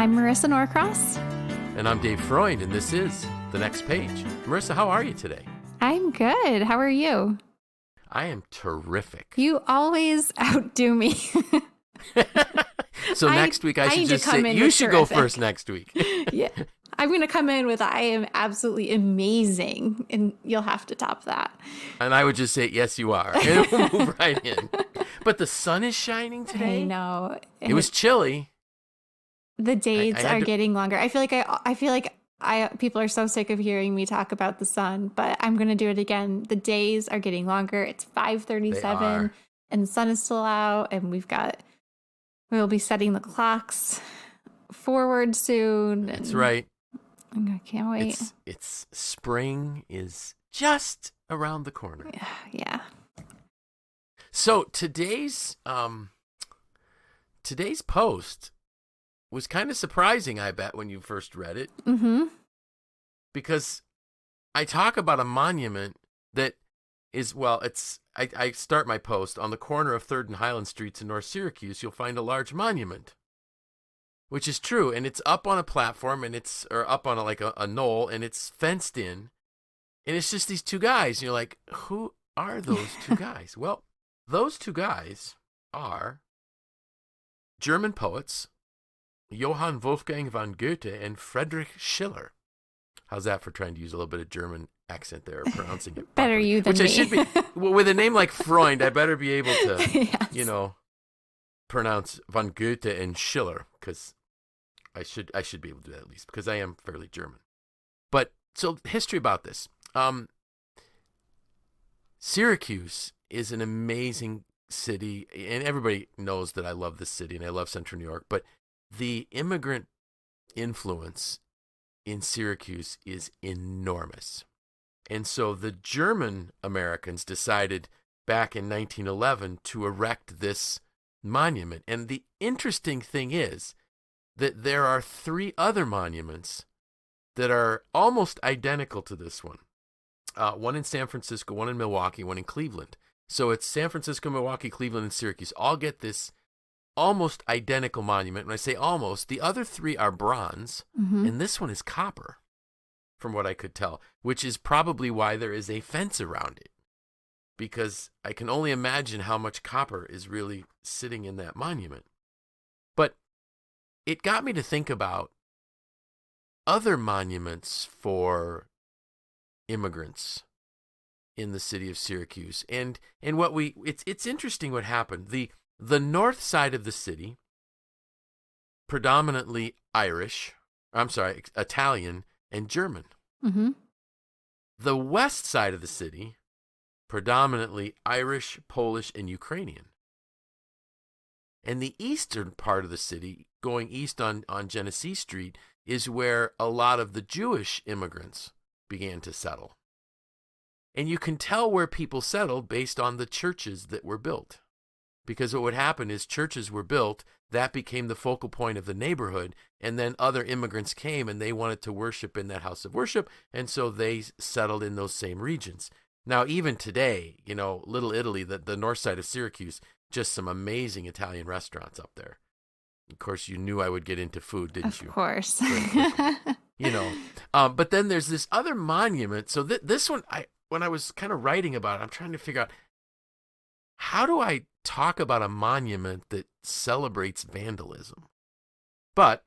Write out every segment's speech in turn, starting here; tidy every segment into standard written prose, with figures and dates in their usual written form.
I'm Marissa Norcross. And I'm Dave Freund, and this is The Next Page. Marissa, how are you today? I'm good. How are you? I am terrific. You always outdo me. So next week I should just say, you should go first next week. Yeah. I'm going to come in with, I am absolutely amazing, and you'll have to top that. And I would just say, yes, you are. And we'll move right in. But the sun is shining today. I know. It was chilly. The days are getting longer. I feel like people are so sick of hearing me talk about the sun, but I'm going to do it again. The days are getting longer. It's 5:37 and the sun is still out, and we'll be setting the clocks forward soon. That's right. I can't wait. It's spring is just around the corner. Yeah. So today's post was kind of surprising, I bet, when you first read it. Mm-hmm. Because I talk about a monument that is, I start my post on the corner of 3rd and Highland Streets in North Syracuse. You'll find a large monument, which is true. And it's up on a platform, or up on a knoll, and it's fenced in. And it's just these two guys. And you're like, who are those two guys? Well, those two guys are German poets, Johann Wolfgang von Goethe and Friedrich Schiller. How's that for trying to use a little bit of German accent there, pronouncing it better properly? you than Which me. I should be. Well, with a name like Freund, I better be able to, Yes. pronounce von Goethe and Schiller, because I should be able to do that at least, because I am fairly German. But so history about this. Syracuse is an amazing city, and everybody knows that I love this city and I love Central New York, but the immigrant influence in Syracuse is enormous. And so the German Americans decided back in 1911 to erect this monument. And the interesting thing is that there are 3 other monuments that are almost identical to this one. One in San Francisco, one in Milwaukee, one in Cleveland. So it's San Francisco, Milwaukee, Cleveland, and Syracuse all get this almost identical monument. When I say almost, the other 3 are bronze, and this one is copper, from what I could tell, which is probably why there is a fence around it, because I can only imagine how much copper is really sitting in that monument. But it got me to think about other monuments for immigrants in the city of Syracuse, and it's interesting what happened. The north side of the city, predominantly Italian and German. Mm-hmm. The west side of the city, predominantly Irish, Polish, and Ukrainian. And the eastern part of the city, going east on Genesee Street, is where a lot of the Jewish immigrants began to settle. And you can tell where people settled based on the churches that were built. Because what would happen is churches were built, that became the focal point of the neighborhood, and then other immigrants came and they wanted to worship in that house of worship, and so they settled in those same regions. Now, even today, Little Italy, the north side of Syracuse, just some amazing Italian restaurants up there. Of course, you knew I would get into food, didn't you? Of course. But then there's this other monument. So this one, when I was kind of writing about it, I'm trying to figure out, how do I talk about a monument that celebrates vandalism? But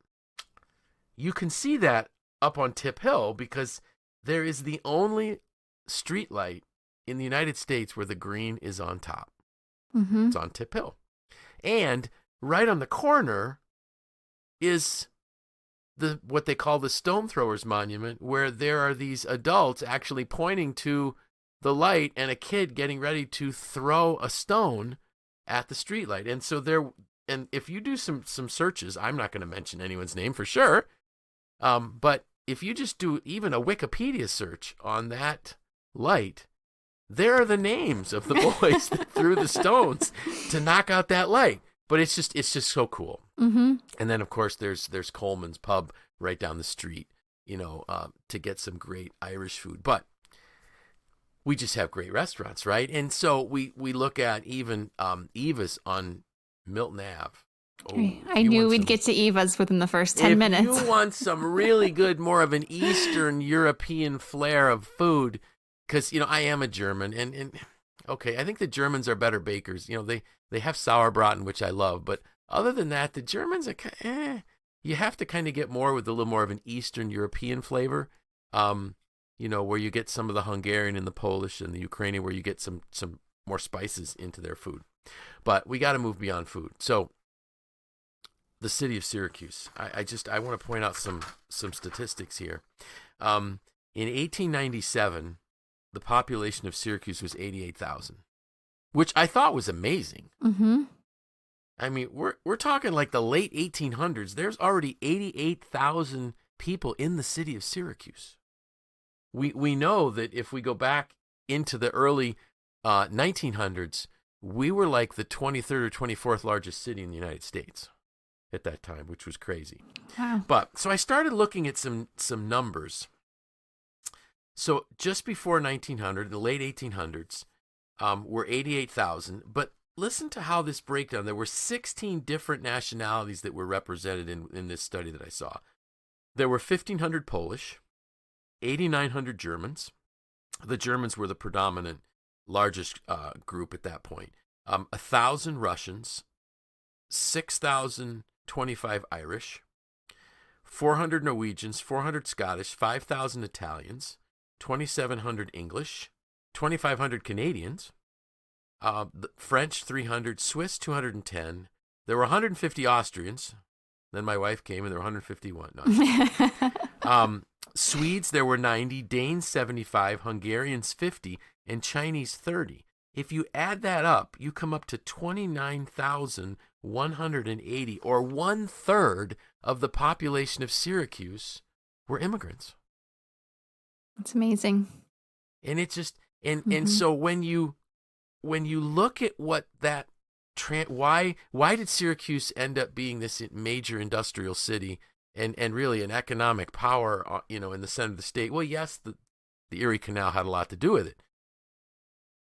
you can see that up on Tip Hill, because there is the only street light in the United States where the green is on top. Mm-hmm. It's on Tip Hill. And right on the corner is what they call the Stone Throwers Monument, where there are these adults actually pointing to the light and a kid getting ready to throw a stone at the streetlight. And so and if you do some searches, I'm not going to mention anyone's name for sure, but if you just do even a Wikipedia search on that light, there are the names of the boys that threw the stones to knock out that light. But it's just so cool. Mm-hmm. And then, of course, there's Coleman's Pub right down the street, to get some great Irish food. But we just have great restaurants, right? And so we look at even Eva's on Milton Ave. Oh, if I you knew want we'd some, get to Eva's within the first 10 if minutes. you want some really good, more of an Eastern European flair of food, because I am a German, and okay, I think the Germans are better bakers. They have sauerbraten, which I love, but other than that, the Germans are you have to kind of get more with a little more of an Eastern European flavor. Where you get some of the Hungarian and the Polish and the Ukrainian, where you get some more spices into their food. But we got to move beyond food. So the city of Syracuse. I want to point out some statistics here. In 1897, the population of Syracuse was 88,000, which I thought was amazing. Mm-hmm. I mean, we're talking like the late 1800s. There's already 88,000 people in the city of Syracuse. We know that if we go back into the early 1900s, we were like the 23rd or 24th largest city in the United States at that time, which was crazy. Wow. But so I started looking at some numbers. So just before 1900, the late 1800s, were 88,000. But listen to how this breakdown. There were 16 different nationalities that were represented in this study that I saw. There were 1,500 Polish, 8,900 Germans. The Germans were the predominant largest group at that point. 1,000 Russians, 6,025 Irish, 400 Norwegians, 400 Scottish, 5,000 Italians, 2,700 English, 2,500 Canadians, French 300, Swiss 210. There were 150 Austrians. Then my wife came and there were 151. No, Swedes, there were 90, Danes 75, Hungarians 50, and Chinese 30. If you add that up, you come up to 29,180, or 1/3 of the population of Syracuse were immigrants. That's amazing. And it just and so when you look at what that why did Syracuse end up being this major industrial city and really an economic power, in the center of the state? Well, yes, the Erie Canal had a lot to do with it,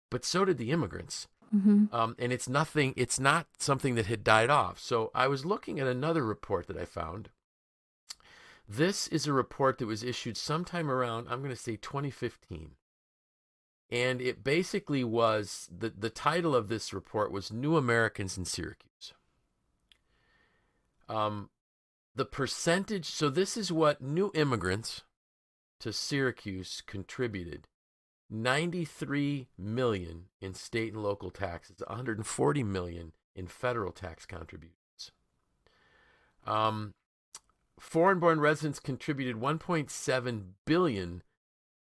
but so did the immigrants. Mm-hmm. And it's not something that had died off. So I was looking at another report that I found. This is a report that was issued sometime around, I'm going to say 2015. And it basically was, the title of this report was New Americans in Syracuse. The percentage, so this is what new immigrants to Syracuse contributed. 93 million in state and local taxes, 140 million in federal tax contributions. Foreign-born residents contributed 1.7 billion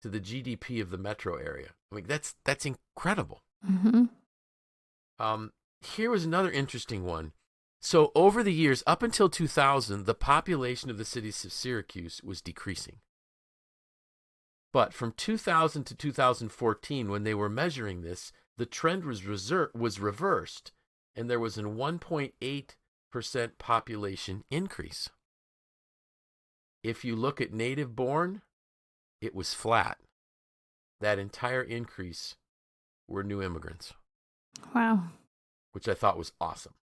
to the GDP of the metro area. I mean, that's incredible. Mm-hmm. Here was another interesting one. So over the years, up until 2000, the population of the city of Syracuse was decreasing. But from 2000 to 2014, when they were measuring this, the trend was reversed, and there was a 1.8% population increase. If you look at native born, it was flat. That entire increase were new immigrants. Wow. Which I thought was awesome.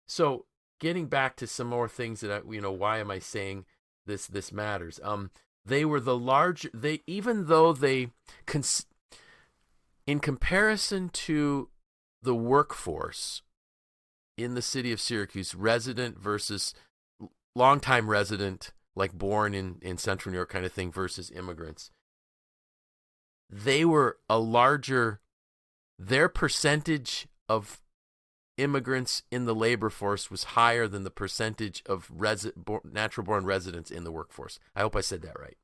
So getting back to some more things that why am I saying this matters? They were even though they, in comparison to the workforce in the city of Syracuse, resident versus longtime resident, like born in Central New York kind of thing, versus immigrants, they were their percentage of immigrants in the labor force was higher than the percentage of natural-born residents in the workforce. I hope I said that right.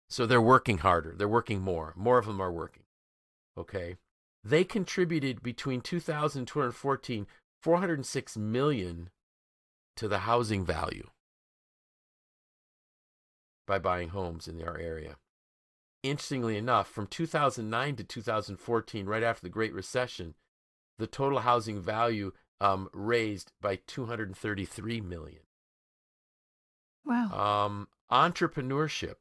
So they're working harder. They're working more. More of them are working. Okay? They contributed between 2000 and 2014, $406 million to the housing value by buying homes in our area. Interestingly enough, from 2009 to 2014, right after the Great Recession, the total housing value raised by $233 million. Wow. Entrepreneurship,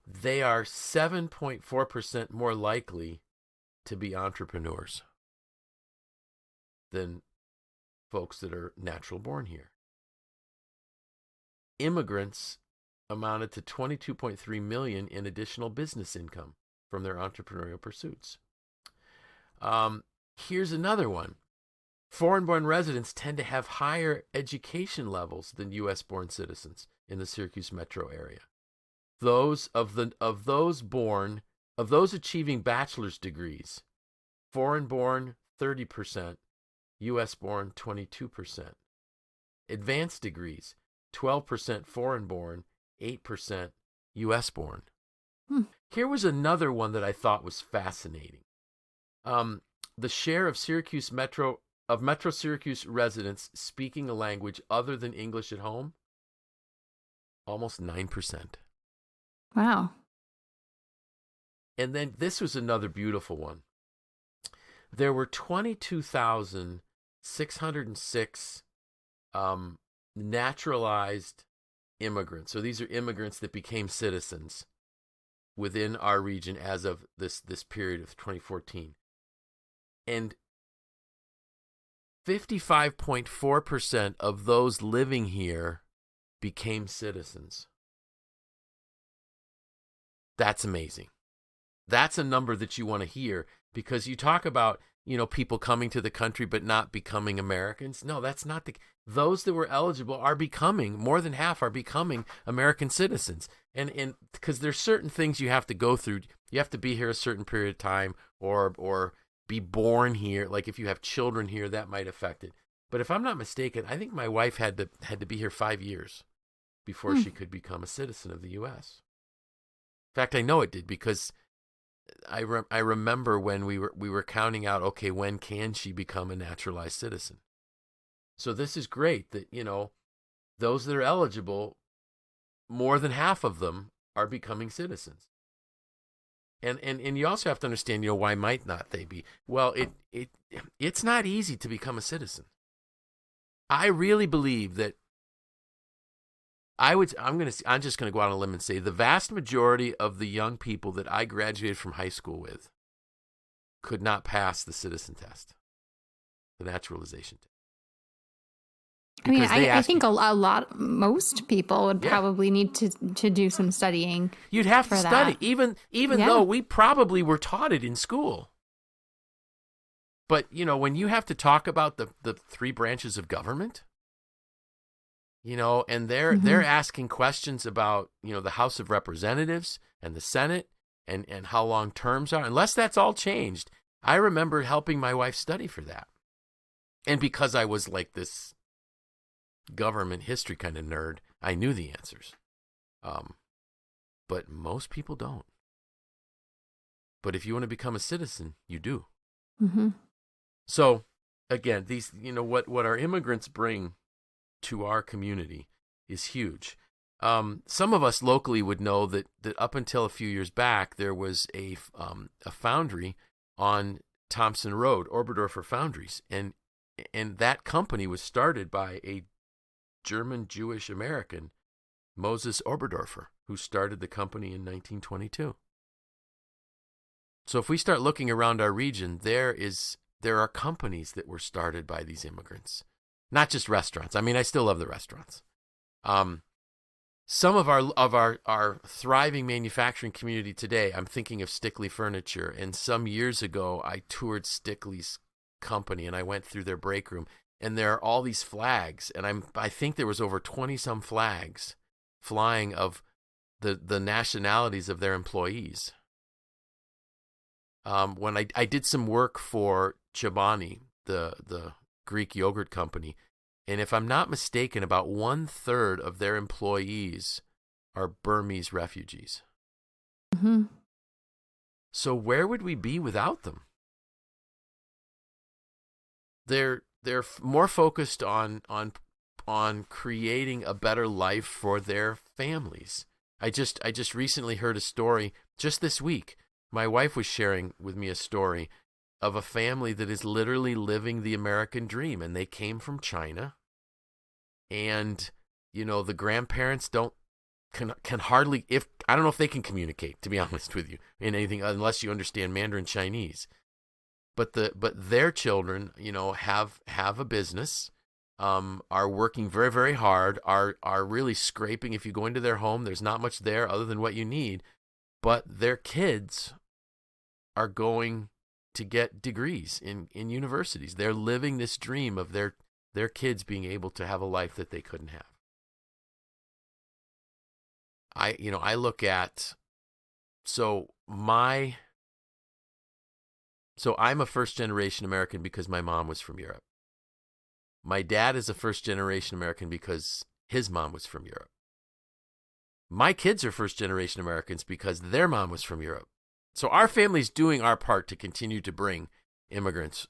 they are 7.4% more likely to be entrepreneurs than folks that are natural born here. Immigrants amounted to 22.3 million in additional business income from their entrepreneurial pursuits. Here's another one. Foreign-born residents tend to have higher education levels than U.S.-born citizens in the Syracuse metro area. Those achieving bachelor's degrees, foreign-born 30%, U.S.-born 22%. Advanced degrees, 12% foreign-born, 8% U.S.-born. Here was another one that I thought was fascinating. The share of Metro Syracuse residents speaking a language other than English at home, almost 9%. Wow. And then this was another beautiful one. There were 22,606 naturalized immigrants. So these are immigrants that became citizens within our region as of this period of 2014. And 55.4% of those living here became citizens. That's amazing. That's a number that you want to hear, because you talk about, people coming to the country but not becoming Americans. No, that's not those that were eligible are becoming, more than half are becoming American citizens. And because there's certain things you have to go through. You have to be here a certain period of time or be born here. Like if you have children here, that might affect it. But if I'm not mistaken, I think my wife had to be here 5 years before she could become a citizen of the U.S. In fact, I know it did, because I remember when we were counting out, okay, when can she become a naturalized citizen? So this is great that, those that are eligible, more than half of them are becoming citizens. And you also have to understand, why might not they be? Well, it's not easy to become a citizen. I really believe that I'm just going to go out on a limb and say the vast majority of the young people that I graduated from high school with could not pass the citizen test, the naturalization test. I think most people would probably need to do some studying. You'd have to study, even though we probably were taught it in school. But, when you have to talk about the three branches of government, and they're asking questions about, the House of Representatives and the Senate and how long terms are, unless that's all changed. I remember helping my wife study for that. And because I was like this government history kind of nerd, I knew the answers. But most people don't. But if you want to become a citizen, you do. Mm-hmm. So again, these, what our immigrants bring to our community is huge. Some of us locally would know that up until a few years back, there was a foundry on Thompson Road, Oberdorfer Foundries, and that company was started by a German Jewish American, Moses Oberdorfer, who started the company in 1922. So if we start looking around our region, there are companies that were started by these immigrants, not just restaurants. I mean, I still love the restaurants. Some of our thriving manufacturing community today, I'm thinking of Stickley Furniture, and some years ago I toured Stickley's company and I went through their break room, and there are all these flags, and I think there was over 20 some flags flying of the nationalities of their employees. When I did some work for Chobani, the Greek yogurt company, and if I'm not mistaken, about 1/3 of their employees are Burmese refugees. Mm-hmm. So where would we be without them? They're more focused on creating a better life for their families. I just recently heard a story just this week. My wife was sharing with me a story of a family that is literally living the American dream, and they came from China. And the grandparents can hardly, I don't know if they can communicate, to be honest with you, in anything unless you understand Mandarin Chinese. But their children, have a business, are working very, very hard, are really scraping. If you go into their home, there's not much there other than what you need, but their kids are going to get degrees in universities. They're living this dream of their kids being able to have a life that they couldn't have. I look at, so I'm a first generation American because my mom was from Europe. My dad is a first generation American because his mom was from Europe. My kids are first generation Americans because their mom was from Europe. So our family's doing our part to continue to bring immigrants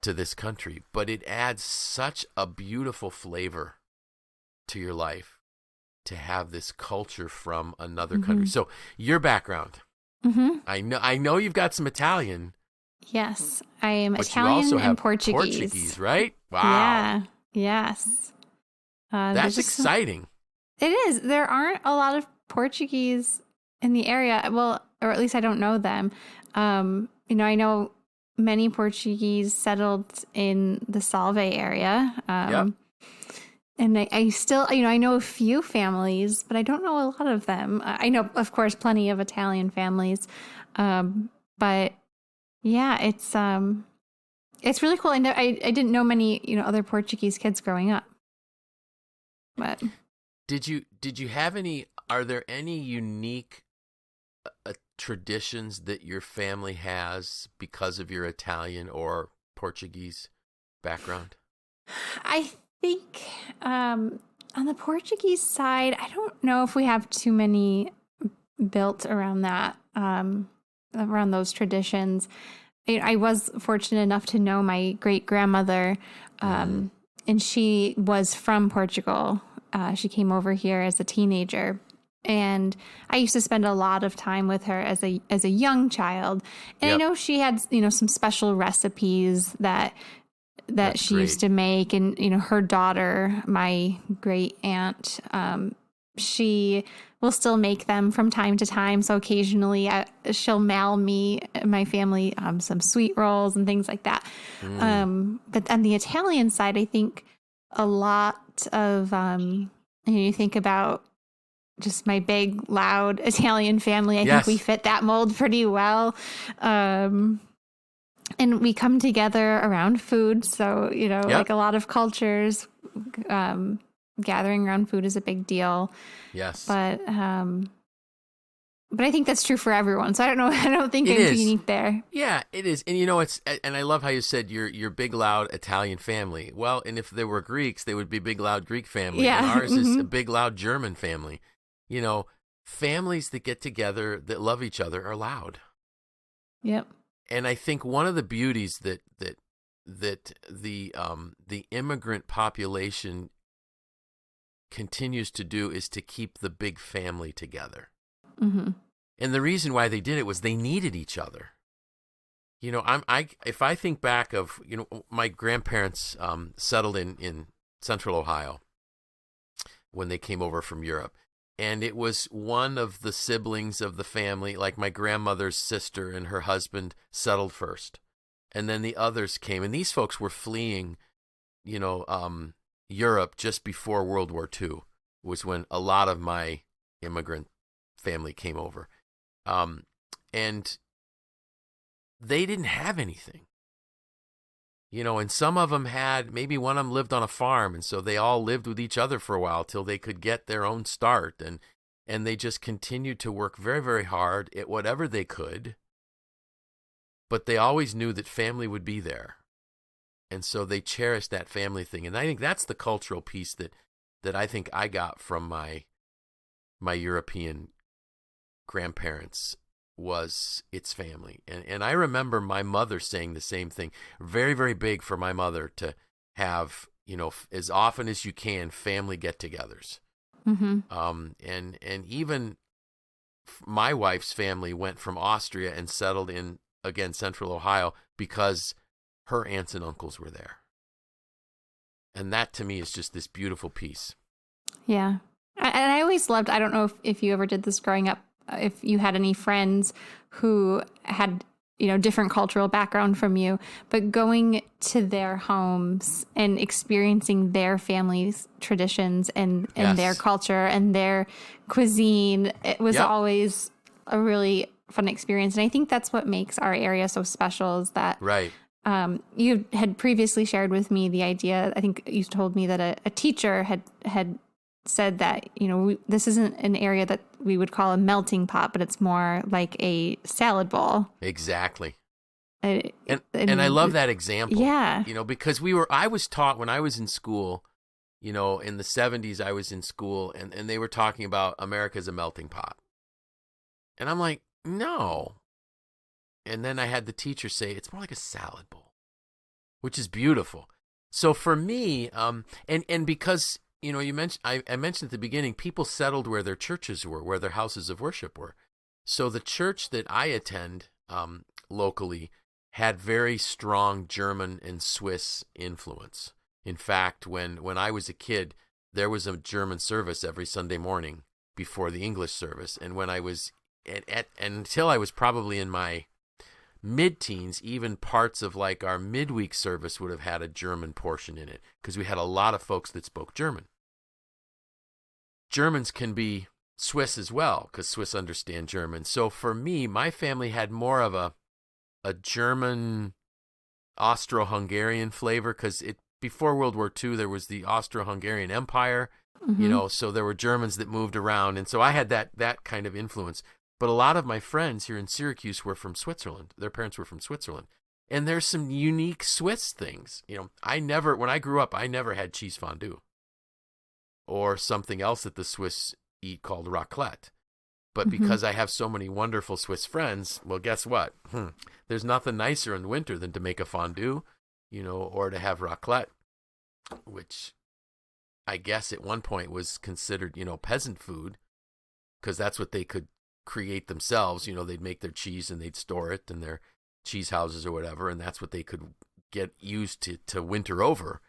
to this country, but it adds such a beautiful flavor to your life to have this culture from another country. So your background, I know you've got some Italian. Yes, I am but Italian you also have and Portuguese. Portuguese, right? Wow. Yeah. Yes. That's exciting. It is. There aren't a lot of Portuguese in the area. Well, or at least I don't know them. I know many Portuguese settled in the Salve area. And I still, I know a few families, but I don't know a lot of them. I know, of course, plenty of Italian families. But yeah, it's really cool. I didn't know many, other Portuguese kids growing up. But did you have any, are there any unique traditions that your family has because of your Italian or Portuguese background? I think on the Portuguese side, I don't know if we have too many built around that, around those traditions. I was fortunate enough to know my great grandmother, and she was from Portugal. She came over here as a teenager, and I used to spend a lot of time with her as a young child. And I know she had some special recipes that That's she great. Used to make, and her daughter, my great aunt, she will still make them from time to time. So occasionally she'll mail me and my family some sweet rolls and things like that. But on the Italian side, I think a lot of you think about just my big, loud Italian family. I think we fit that mold pretty well. And we come together around food. So, like a lot of cultures, gathering around food is a big deal. Yes. But I think that's true for everyone. So I don't know. I don't think it's unique there. Yeah, it is. And and I love how you said your big, loud Italian family. Well, and if there were Greeks, they would be big, loud Greek family. Yeah. And ours is a big, loud German family. Families that get together that love each other are loud. Yep. And I think one of the beauties that the immigrant population continues to do is to keep the big family together. Mm-hmm. And the reason why they did it was they needed each other. If I think back of my grandparents settled in Central Ohio when they came over from Europe. And it was one of the siblings of the family, like my grandmother's sister and her husband, settled first. And then the others came. And these folks were fleeing, Europe just before World War II, was when a lot of my immigrant family came over. And they didn't have anything. And some of them maybe one of them lived on a farm, and so they all lived with each other for a while till they could get their own start, and they just continued to work very, very hard at whatever they could, but they always knew that family would be there, and so they cherished that family thing. And I think that's the cultural piece that I think I got from my European grandparents. Was its family. And I remember my mother saying the same thing. Very, very big for my mother to have, as often as you can, family get-togethers. Mm-hmm. And even my wife's family went from Austria and settled in, again, Central Ohio because her aunts and uncles were there. And that to me is just this beautiful piece. Yeah. And I always loved, I don't know if you ever did this growing up, if you had any friends who had different cultural background from you, but going to their homes and experiencing their family's traditions and their culture and their cuisine, it was always a really fun experience. And I think that's what makes our area so special, is that you had previously shared with me the idea, I think you told me that a teacher had said that, this isn't an area that we would call a melting pot, but it's more like a salad bowl. Exactly. And I love that example. Yeah. Because I was taught when I was in school, in the 70s, I was in school and they were talking about America's a melting pot. And I'm like, no. And then I had the teacher say, it's more like a salad bowl, which is beautiful. So for me, and because, you mentioned, I mentioned at the beginning, people settled where their churches were, where their houses of worship were. So the church that I attend locally had very strong German and Swiss influence. In fact, when I was a kid, there was a German service every Sunday morning before the English service. And when I was until I was probably in my mid-teens, even parts of like our midweek service would have had a German portion in it, because we had a lot of folks that spoke German. Germans can be Swiss as well, because Swiss understand German. So for me, my family had more of a German Austro-Hungarian flavor, because before World War II, there was the Austro-Hungarian Empire, so there were Germans that moved around. And so I had that kind of influence. But a lot of my friends here in Syracuse were from Switzerland. Their parents were from Switzerland. And there's some unique Swiss things. When I grew up, I never had cheese fondue or something else that the Swiss eat called raclette. But because I have so many wonderful Swiss friends, well, guess what? There's nothing nicer in winter than to make a fondue, or to have raclette, which I guess at one point was considered, peasant food, because that's what they could create themselves. They'd make their cheese and they'd store it in their cheese houses or whatever, and that's what they could get used to winter over.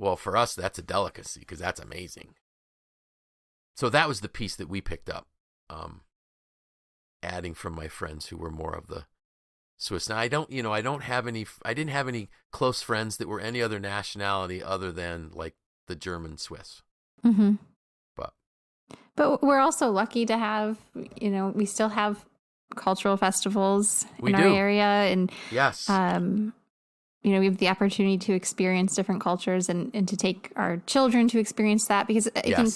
Well, for us, that's a delicacy, because that's amazing. So that was the piece that we picked up, adding from my friends who were more of the Swiss. Now, I didn't have any close friends that were any other nationality other than like the German Swiss. Mm-hmm. But we're also lucky to have, we still have cultural festivals in our area. And yes, we have the opportunity to experience different cultures and to take our children to experience that, because I think,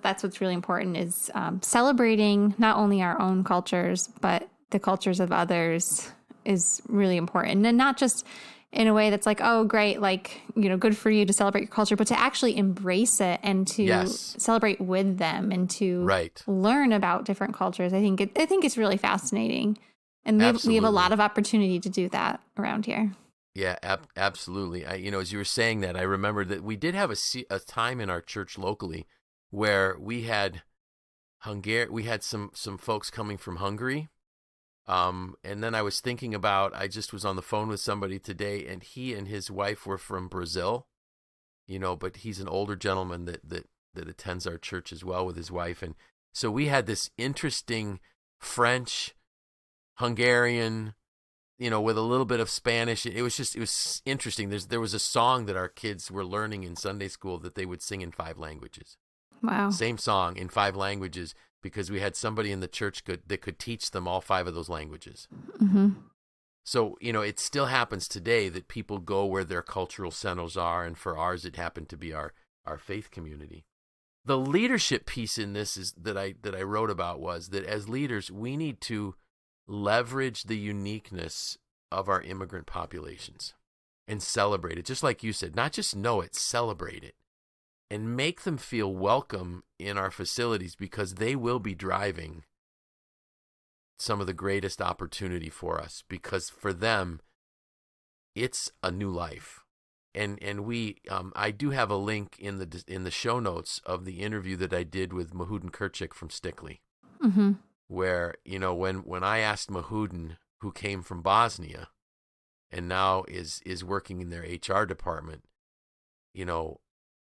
that's what's really important, is celebrating not only our own cultures, but the cultures of others is really important. And not just in a way that's like, oh, great, like, good for you to celebrate your culture, but to actually embrace it and to celebrate with them and to learn about different cultures. I think it's really fascinating. And we have a lot of opportunity to do that around here. Yeah, absolutely. As you were saying that, I remembered that we did have a time in our church locally where we had some folks coming from Hungary. And then I was thinking about, I just was on the phone with somebody today, and he and his wife were from Brazil, but he's an older gentleman that attends our church as well with his wife. And so we had this interesting French, Hungarian, with a little bit of Spanish. It was interesting. There was a song that our kids were learning in Sunday school that they would sing in 5 languages. Wow. Same song in 5 languages, because we had somebody in the church that could teach them all 5 of those languages. Mm-hmm. So, it still happens today that people go where their cultural centers are, and for ours, it happened to be our faith community. The leadership piece in this is that I wrote about was that as leaders, we need to leverage the uniqueness of our immigrant populations and celebrate it. Just like you said, not just know it, celebrate it. And make them feel welcome in our facilities, because they will be driving some of the greatest opportunity for us, because for them, it's a new life. And I do have a link in the show notes of the interview that I did with Mahudin Kirchik from Stickley, where, when I asked Mahudin, who came from Bosnia and now is working in their HR department,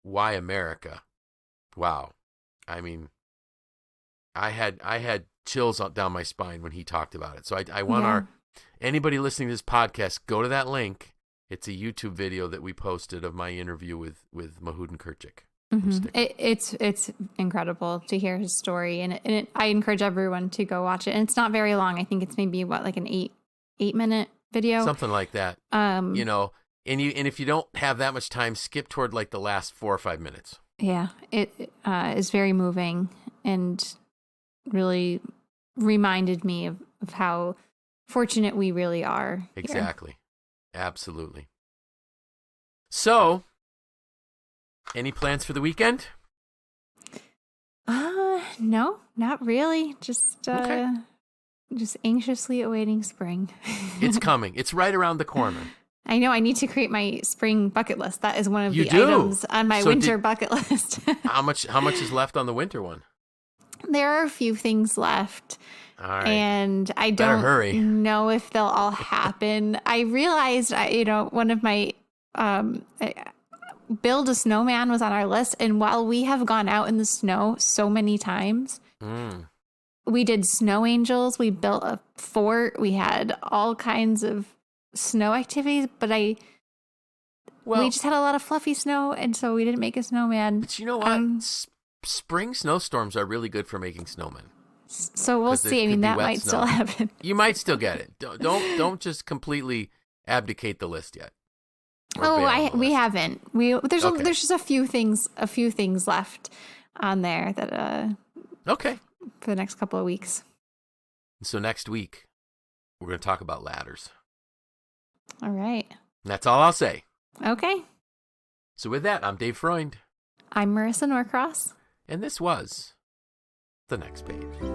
why America? Wow. I mean, I had chills down my spine when he talked about it. So I want Anybody listening to this podcast, go to that link. It's a YouTube video that we posted of my interview with Mahud and Kirchik. It's incredible to hear his story, and I encourage everyone to go watch it. And it's not very long. I think it's maybe like an 8-minute video, something like that. You know, and if you don't have that much time, skip toward like the last 4 or 5 minutes. Yeah, it is very moving and really reminded me of how fortunate we really are. Exactly. Absolutely. So, any plans for the weekend? No, not really. Just anxiously awaiting spring. It's coming. It's right around the corner. I know. I need to create my spring bucket list. That is one of the items on my winter bucket list. How much is left on the winter one? There are a few things left. All right. And I don't know if they'll all happen. I realized, one of my build a snowman was on our list. And while we have gone out in the snow so many times, we did snow angels. We built a fort. We had all kinds of snow activities, but we just had a lot of fluffy snow, and so we didn't make a snowman. But you know what? Spring snowstorms are really good for making snowmen. So we'll see. I mean, that might still happen. You might still get it. Don't just completely abdicate the list yet. We haven't. There's just a few things left on there that for the next couple of weeks. So next week we're going to talk about ladders. All right. That's all I'll say. Okay. So with that, I'm Dave Freund. I'm Marissa Norcross. And this was The Next Page.